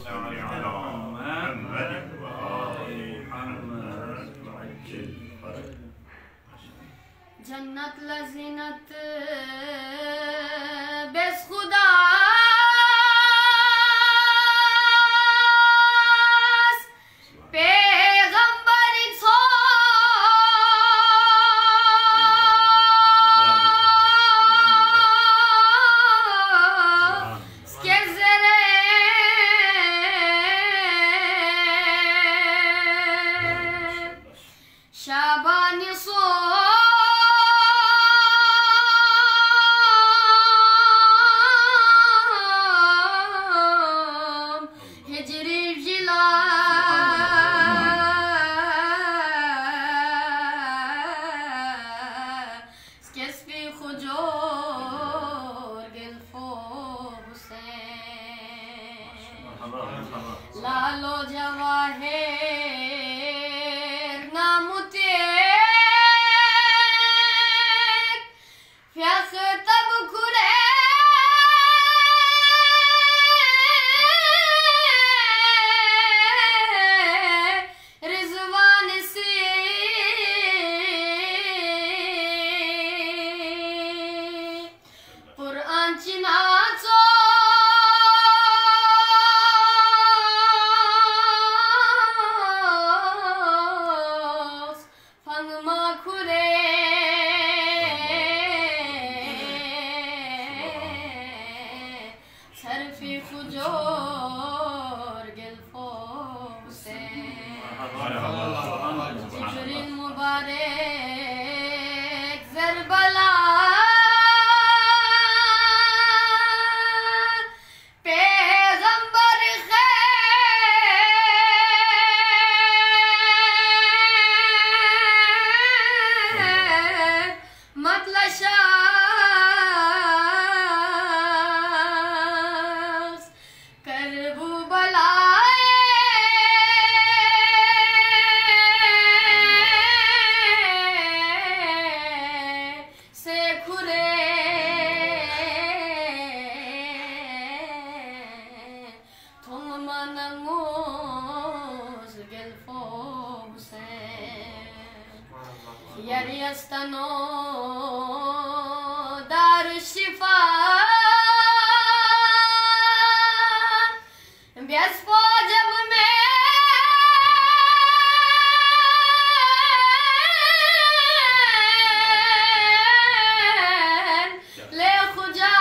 صل على محمد وآل محمد وعجل فرج. जन्नत लज़ीनत बेस खुदा पैगंबरी छो के ज़रे शाबानी सो लालो जवाहिर नामुते फ्यास तब खुले रिजवान से कुरान चिनाचो जिब्रील मुबारक ज़रबला पैगंबर खैर मतलब शख्स करबू बला Yariastano dar shifa Bias po jab mein le khuja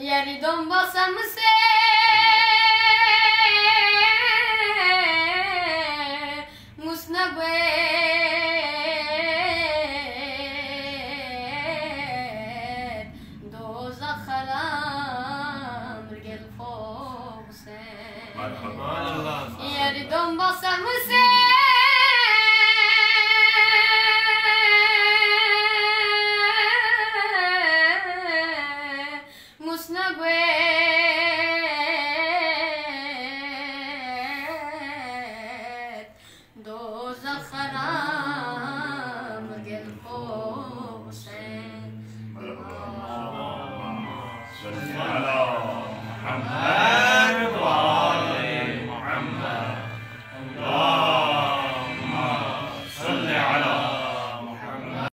yari domba samse يردون بصر مسنبت دوزخ خرام قلب حسين